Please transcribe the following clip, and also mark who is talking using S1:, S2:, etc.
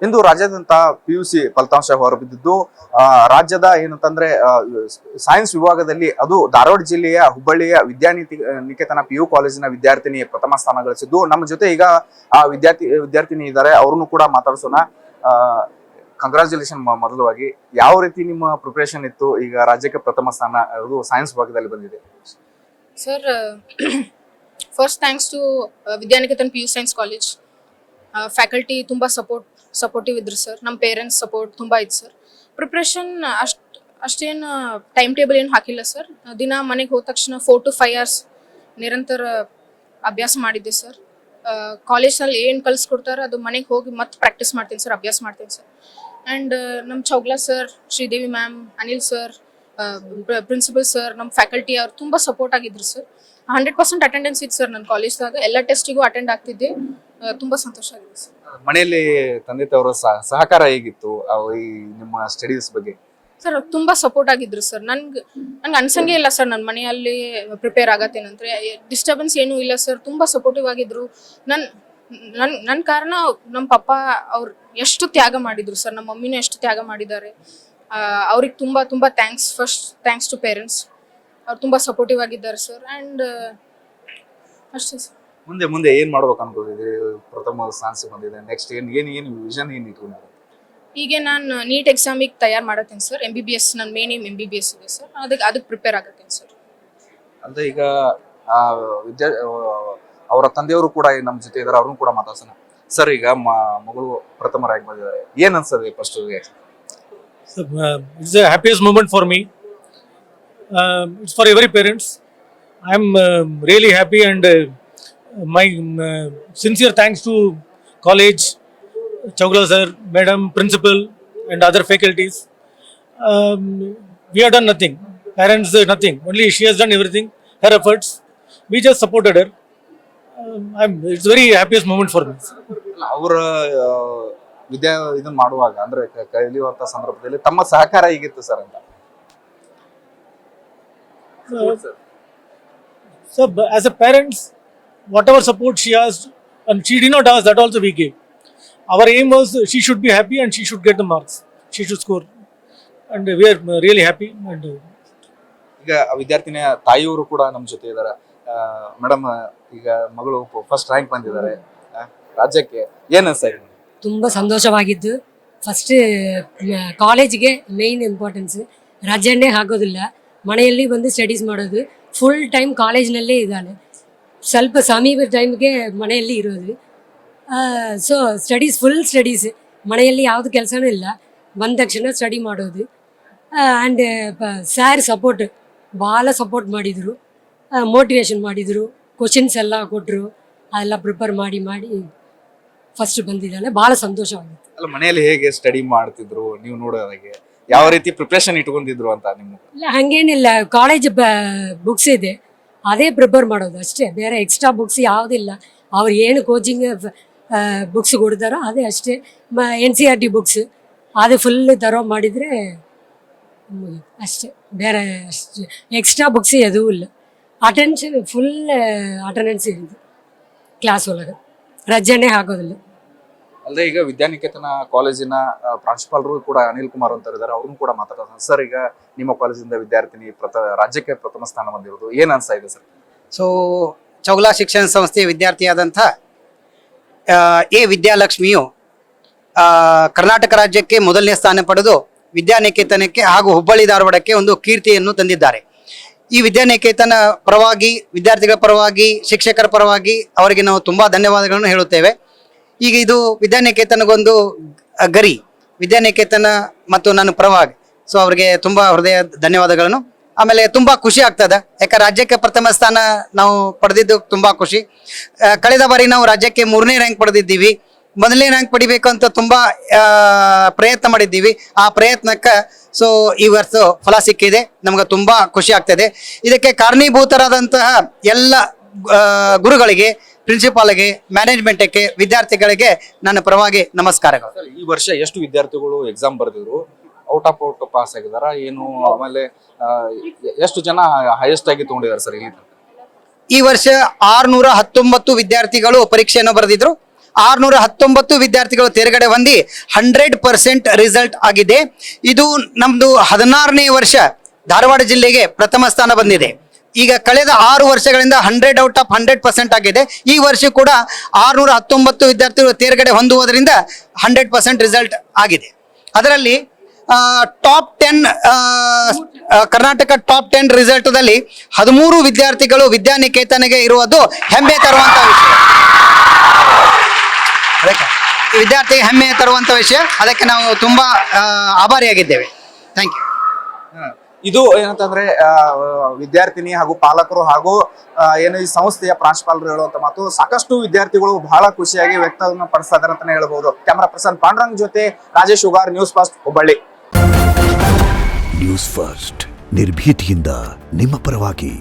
S1: ಇಂದು ರಾಜ್ಯಾದ್ಯಂತ PUC ಫಲಿತಾಂಶ ಹೊರಬಿದ್ದಿದ್ದು ರಾಜ್ಯದ ಏನಂತಂದ್ರೆ ಸೈನ್ಸ್ ವಿಭಾಗದಲ್ಲಿ ಅದು ಧಾರವಾಡ ಜಿಲ್ಲೆಯ ಹುಬ್ಬಳ್ಳಿಯ ನಿಕೇತನ PU ಕಾಲೇಜಿನ ವಿದ್ಯಾರ್ಥಿನಿ ಪ್ರಥಮ ಸ್ಥಾನ ಗಳಿಸಿದ್ದು. ನಮ್ಮ ಜೊತೆ ಈಗ ಆ ವಿದ್ಯಾರ್ಥಿನಿ ಇದ್ದಾರೆ, ಅವ್ರನ್ನು ಕೂಡ ಮಾತಾಡ್ಸೋಣ. ಕಂಗ್ರಾಚುಲೇಷನ್. ಮೊದಲವಾಗಿ ಯಾವ ರೀತಿ ನಿಮ್ಮ ಪ್ರಿಪರೇಷನ್ ಇತ್ತು? ಈಗ ರಾಜ್ಯಕ್ಕೆ ಪ್ರಥಮ ಸ್ಥಾನ ಅದು ಸೈನ್ಸ್ ವಿಭಾಗದಲ್ಲಿ ಬಂದಿದೆ.
S2: Sir, first thanks to Vidyaniketan PU science college. Faculty ತುಂಬ ಸಪೋರ್ಟಿವ್ ಇದ್ರು ಸರ್. ನಮ್ಮ ಪೇರೆಂಟ್ಸ್ ಸಪೋರ್ಟ್ ತುಂಬ ಇತ್ತು ಸರ್. ಪ್ರಿಪ್ರೇಷನ್ ಅಷ್ಟೇನು ಟೈಮ್ ಟೇಬಲ್ ಏನು ಹಾಕಿಲ್ಲ ಸರ್. ದಿನ ಮನೆಗೆ ಹೋದ ತಕ್ಷಣ 4 to 5 hours ನಿರಂತರ ಅಭ್ಯಾಸ ಮಾಡಿದ್ದೆ ಸರ್. ಕಾಲೇಜ್ನಲ್ಲಿ ಏನು ಕಲಿಸ್ಕೊಡ್ತಾರೆ ಅದು ಮನೆಗೆ ಹೋಗಿ ಮತ್ತೆ ಪ್ರಾಕ್ಟೀಸ್ ಮಾಡ್ತೀನಿ ಸರ್, ಅಭ್ಯಾಸ ಮಾಡ್ತೀನಿ ಸರ್. ಆ್ಯಂಡ್ ನಮ್ಮ Chougla sir, Sridevi ma'am, Anil sir, principal sir, ನಮ್ಮ ಫ್ಯಾಕಲ್ಟಿ ಅವ್ರು ತುಂಬ ಸಪೋರ್ಟ್ ಆಗಿದ್ರು ಸರ್. 100% ಅಟೆಂಡೆನ್ಸ್ ಇತ್ತು ಸರ್ ನನ್ನ ಕಾಲೇಜ್ದಾಗ. ಎಲ್ಲ ಟೆಸ್ಟಿಗೂ ಅಟೆಂಡ್ ಆಗ್ತಿದ್ದೆ. ತುಂಬ ಸಂತೋಷ ಆಗಿದೆ ಸರ್.
S1: ಮನೆಯಲ್ಲಿ ತಂದೆ ತಾಯವರ ಸಹಕಾರ ಹೇಗಿತ್ತು ಈ ನಿಮ್ಮ ಸ್ಟಡೀಸ್ ಬಗ್ಗೆ?
S2: ಸರ್ ತುಂಬ ಸಪೋರ್ಟ್ ಆಗಿದ್ರು ಸರ್. ನಂಗೆ ಅನ್ಸಂಗೇ ಇಲ್ಲ ಸರ್ ನನ್ನ ಮನೆಯಲ್ಲಿ ಪ್ರಿಪೇರ್ ಆಗತ್ತೇನಂದ್ರೆ. ಡಿಸ್ಟರ್ಬೆನ್ಸ್ ಏನೂ ಇಲ್ಲ ಸರ್. ತುಂಬ ಸಪೋರ್ಟಿವ್ ಆಗಿದ್ರು. ನನ್ನ ಕಾರಣ ನಮ್ಮ ಪಪ್ಪ ಅವ್ರು ಎಷ್ಟು ತ್ಯಾಗ ಮಾಡಿದ್ರು ಸರ್. ನಮ್ಮ ಮಮ್ಮಿನೂ ಎಷ್ಟು ತ್ಯಾಗ ಮಾಡಿದ್ದಾರೆ. ಅವ್ರಿಗೆ ತುಂಬ ತುಂಬ thanks. First thanks to parents. ಅವ್ರು ತುಂಬ ಸಪೋರ್ಟಿವ್ ಆಗಿದ್ದಾರೆ ಸರ್. ಆ್ಯಂಡ್ ಅಷ್ಟೇ ಸರ್.
S1: ಮುಂದೆ ಏನ್ ಮಾಡ್ಬೇಕು ಅನ್ಕೊಂಡಿದ್ರಿ? ಪ್ರಥಮ ಸ್ಥಾನ ಬಂದಿದೆ, ನೆಕ್ಸ್ಟ್ ಏನು ವಿಷನ್ ಏನು ಇಟ್ಕೊಂಡಿದ್ದೀರಿ?
S2: ಈಗ ನಾನು ನೀಟ್ ಎಕ್ಸಾಮಿಗೆ ತಯಾರು ಮಾಡತ್ತೀನಿ ಸರ್. MBBS ನನ್ನ ಮೇನ್ ಏಮ್ MBBS ಇದೆ ಸರ್. ಅದಕ್ಕೆ ಪ್ರಿಪೇರ್ ಆಗತ್ತೀನಿ ಸರ್.
S1: ಅಂದ್ರೆ ಈಗ ಅವರ ತಂದೆಯವರು ಕೂಡ ನಮ್ಮ ಜೊತೆ ಇದ್ದಾರೆ, ಅವ್ರನ್ನು ಕೂಡ ಮಾತಾಡ್ಸೋಣ. ಸರ್, ಈಗ ಮಗಳು ಪ್ರಥಮ ರ್ಯಾಂಕ್ ಬಂದಿದ್ದಾರೆ, ಏನ್ ಅನ್ಸದೆ first reaction?
S3: It's the happiest moment for me. It's for every parents. I'm really happy, and my sincere thanks to college, Chowgla sir, madam, principal, and other faculties. We have done nothing. Parents nothing. Only she has done everything. Her efforts. We just supported her. It's very happiest moment for me.
S1: ಅವರ ಇದನ್ನ ಮಾಡುವಾಗ ಅಂದ್ರೆ ಕಲಿಯುವಂತ ಸಂದರ್ಭದಲ್ಲಿ ತಮ್ಮ ಸಹಕಾರ ಹೇಗಿತ್ತು sir ಅಂತ?
S3: So as a parents, whatever support she asked, and she did not ask, that also we gave. Our aim was she should be happy and she should get the marks. She should score, and we are really happy. And
S1: ಈಗ ವಿದ್ಯಾರ್ಥಿನಿಯ ತಾಯಿಯವರು ಕೂಡ ನಮ್ಮ ಜೊತೆ ಇದ್ದಾರೆ. Madam, ಈಗ ಮಗಳು first rank ಬಂದಿದ್ದಾರೆ, ರಾಜ್ಯಕ್ಕೆ ಏನ್ ಅನ್ಸ್ತಾ?
S4: ತುಂಬ ಸಂತೋಷವಾಗಿದ್ದು. ಫಸ್ಟ್ ಕಾಲೇಜಿಗೆ ಮೇಯ್ನ್ ಇಂಪಾರ್ಟೆನ್ಸ್. ರಜೆನೇ ಆಗೋದಿಲ್ಲ, ಮನೆಯಲ್ಲಿ ಬಂದು ಸ್ಟಡೀಸ್ ಮಾಡೋದು. ಫುಲ್ ಟೈಮ್ ಕಾಲೇಜ್ನಲ್ಲೇ ಇದ್ದಾನೆ, ಸ್ವಲ್ಪ ಸಮೀಪ ಟೈಮ್ಗೆ ಮನೆಯಲ್ಲಿ ಇರೋದು. So studies, full studies. ಮನೆಯಲ್ಲಿ ಯಾವುದು ಕೆಲಸನೂ ಇಲ್ಲ, ಬಂದ ತಕ್ಷಣ ಸ್ಟಡಿ ಮಾಡೋದು. ಆ್ಯಂಡ್ ಸ್ಯಾರ್ ಸಪೋರ್ಟ್, ಭಾಳ ಸಪೋರ್ಟ್ ಮಾಡಿದರು, ಮೋಟಿವೇಶನ್ ಮಾಡಿದರು, ಕ್ವಶನ್ಸ್ ಎಲ್ಲ ಕೊಟ್ಟರು. ಅದೆಲ್ಲ ಪ್ರಿಪೇರ್ ಮಾಡಿ ಫಸ್ಟ್ ಬಂದಿದ್ದಾನೆ. ಭಾಳ ಸಂತೋಷವಾಗಿತ್ತು.
S1: ಅಲ್ಲ, ಮನೆಯಲ್ಲಿ ಹೇಗೆ ಸ್ಟಡಿ ಮಾಡ್ತಿದ್ರು ನೀವು ನೋಡೋದಾಗೆ? ಯಾವ ರೀತಿ ಪ್ರಿಪ್ರೇಷನ್ ಇಟ್ಕೊಂಡಿದ್ರು ಅಂತ ನಿಮ್ಮ?
S4: ಇಲ್ಲ, ಹಾಗೇನಿಲ್ಲ. ಕಾಲೇಜ್ ಬುಕ್ಸ್ ಇದೆ, ಅದೇ ಪ್ರಿಪೇರ್ ಮಾಡೋದು ಅಷ್ಟೇ. ಬೇರೆ ಎಕ್ಸ್ಟ್ರಾ ಬುಕ್ಸ್ ಯಾವುದಿಲ್ಲ. ಅವ್ರು ಏನು ಕೋಚಿಂಗ್ ಬುಕ್ಸ್ ಕೊಡ್ತಾರೋ ಅದೇ ಅಷ್ಟೇ. NCERT ಬುಕ್ಸ್ ಅದು ಫುಲ್ ತರೋ ಮಾಡಿದರೆ ಅಷ್ಟೇ. ಬೇರೆ ಅಷ್ಟೇ ಎಕ್ಸ್ಟ್ರಾ ಬುಕ್ಸ್ ಎದೂ ಇಲ್ಲ. ಅಟೆನ್ಷನ್ ಫುಲ್ ಅಟೆಂಡೆನ್ಸ್ ಇರೋದು ಕ್ಲಾಸ್ ಒಳಗೆ, ರಜೆನೇ ಆಗೋದಿಲ್ಲ.
S1: ಅಲ್ಲದೆ ಈಗ ವಿದ್ಯಾನಿಕೇತನ ಕಾಲೇಜಿನ ಪ್ರಾಂಶುಪಾಲರು ಕೂಡ ಅನಿಲ್ ಕುಮಾರ್ ಅಂತ ಇದ್ದಾರೆ, ಅವ್ರನ್ನು ಕೂಡ ಮಾತಾಡೋಣ. ಸರ್, ಈಗ ನಿಮ್ಮ ಕಾಲೇಜಿಂದ ವಿದ್ಯಾರ್ಥಿನಿ ರಾಜ್ಯಕ್ಕೆ ಪ್ರಥಮ ಸ್ಥಾನ ಬಂದಿರೋದು ಏನ್ ಅನ್ಸ್ತಾ ಇದೆ ಸರ್?
S5: ಸೊ ಚೌಗ್ಲಾ ಶಿಕ್ಷಣ ಸಂಸ್ಥೆಯ ವಿದ್ಯಾರ್ಥಿಯಾದಂಥ ವಿದ್ಯಾಲಕ್ಷ್ಮಿಯು ಕರ್ನಾಟಕ ರಾಜ್ಯಕ್ಕೆ ಮೊದಲನೇ ಸ್ಥಾನ ಪಡೆದು ವಿದ್ಯಾನಿಕೇತನಕ್ಕೆ ಹಾಗೂ ಹುಬ್ಬಳ್ಳಿ ಧಾರವಾಡಕ್ಕೆ ಒಂದು ಕೀರ್ತಿಯನ್ನು ತಂದಿದ್ದಾರೆ. ಈ ವಿದ್ಯಾನಿಕೇತನ ಪರವಾಗಿ, ವಿದ್ಯಾರ್ಥಿಗಳ ಪರವಾಗಿ, ಶಿಕ್ಷಕರ ಪರವಾಗಿ ಅವರಿಗೆ ನಾವು ತುಂಬ ಧನ್ಯವಾದಗಳನ್ನು ಹೇಳುತ್ತೇವೆ. ಈಗ ಇದು ವಿದ್ಯಾನಿಕೇತನಗೊಂದು ಗರಿ, ವಿದ್ಯಾನಿಕೇತನ ಮತ್ತು ನನ್ನ ಪರವಾಗಿ ಸೊ ಅವ್ರಿಗೆ ತುಂಬ ಹೃದಯ ಧನ್ಯವಾದಗಳನ್ನು. ಆಮೇಲೆ ತುಂಬ ಖುಷಿ ಆಗ್ತದೆ, ಯಾಕೆ ರಾಜ್ಯಕ್ಕೆ ಪ್ರಥಮ ಸ್ಥಾನ ನಾವು ಪಡೆದಿದ್ದು ತುಂಬ ಖುಷಿ. ಕಳೆದ ಬಾರಿ ನಾವು ರಾಜ್ಯಕ್ಕೆ 3ನೇ ರ್ಯಾಂಕ್ ಪಡೆದಿದ್ದೀವಿ. ಮೊದಲನೇ ರ್ಯಾಂಕ್ ಪಡಿಬೇಕಂತ ತುಂಬ ಪ್ರಯತ್ನ ಮಾಡಿದ್ದೀವಿ. ಆ ಪ್ರಯತ್ನಕ್ಕೆ ಸೊ ಈ ವರ್ಷ ಫಲ ಸಿಕ್ಕಿದೆ, ನಮ್ಗೆ ತುಂಬ ಖುಷಿ ಆಗ್ತದೆ. ಇದಕ್ಕೆ ಕಾರಣೀಭೂತರಾದಂತಹ ಎಲ್ಲ ಗುರುಗಳಿಗೆ, ಪ್ರಿನ್ಸಿಪಾಲ್ಗೆ, ಮ್ಯಾನೇಜ್ಮೆಂಟ್ಗೆ, ವಿದ್ಯಾರ್ಥಿಗಳಿಗೆ ನನ್ನ ಪರವಾಗಿ ನಮಸ್ಕಾರಗಳು.
S1: ಈ ವರ್ಷ ಎಷ್ಟು ವಿದ್ಯಾರ್ಥಿಗಳು ಎಕ್ಸಾಮ್ ಬರೆದಿದ್ರು? ಔಟ್ ಪಾಸ್ ಆಗಿದಾರ ಏನು? ಆಮೇಲೆ ಎಷ್ಟು ಜನ ಹೈಯೆಸ್ಟ್ ಆಗಿ ತಗೊಂಡಿದ್ದಾರೆ ಸರ್?
S5: ಈ ವರ್ಷ 619 ವಿದ್ಯಾರ್ಥಿಗಳು ಪರೀಕ್ಷೆಯನ್ನು ಬರೆದಿದ್ರು. 619 ವಿದ್ಯಾರ್ಥಿಗಳು ತೇರ್ಗಡೆ ಹೊಂದಿ 100% ರಿಸಲ್ಟ್ ಆಗಿದೆ. ಇದು ನಮ್ದು 16ನೇ ವರ್ಷ ಧಾರವಾಡ ಜಿಲ್ಲೆಗೆ ಪ್ರಥಮ ಸ್ಥಾನ ಬಂದಿದೆ. ಈಗ ಕಳೆದ 6 ವರ್ಷಗಳಿಂದ 100 ಔಟ್ ಆಫ್ 100% ಆಗಿದೆ. ಈ ವರ್ಷ ಕೂಡ 619 ವಿದ್ಯಾರ್ಥಿಗಳು ತೇರ್ಗಡೆ ಹೊಂದುವುದರಿಂದ 100% ರಿಸಲ್ಟ್ ಆಗಿದೆ. ಅದರಲ್ಲಿ ಟಾಪ್ 10 ಕರ್ನಾಟಕ ಟಾಪ್ 10 ರಿಸಲ್ಟ್ದಲ್ಲಿ 13 ವಿದ್ಯಾರ್ಥಿಗಳು ವಿದ್ಯಾನಿಕೇತನಿಗೆ ಇರುವುದು ಹೆಮ್ಮೆ ತರುವಂತ ವಿಷಯ. ಅದಕ್ಕೆ ಈ ವಿದ್ಯಾರ್ಥಿಗೆ ಹೆಮ್ಮೆ ತರುವಂತ ವಿಷಯ. ಅದಕ್ಕೆ ನಾವು ತುಂಬಾ ಆಭಾರಿಯಾಗಿದ್ದೇವೆ. Thank you.
S1: ಇದು ಏನಂತಂದ್ರೆ ವಿದ್ಯಾರ್ಥಿನಿ ಹಾಗೂ ಪಾಲಕರು ಹಾಗೂ ಏನು ಈ ಸಂಸ್ಥೆಯ ಪ್ರಾಂಶುಪಾಲರು ಹೇಳುವಂತ ಮಾತು ಸಾಕಷ್ಟು ವಿದ್ಯಾರ್ಥಿಗಳು ಬಹಳ ಖುಷಿಯಾಗಿ ವ್ಯಕ್ತವನ್ನು ಪಡಿಸ್ತಾ ಇದ್ದಾರೆ ಅಂತಾನೆ ಹೇಳ್ಬಹುದು. ಕ್ಯಾಮರಾ ಪರ್ಸನ್ ಪಾಂಡುರಂಗ್ ಜೊತೆ Rajesh Ugar, news first, Hubballi.
S6: News first ನಿರ್ಭೀತಿಯಿಂದ ನಿಮ್ಮ ಪರವಾಗಿ.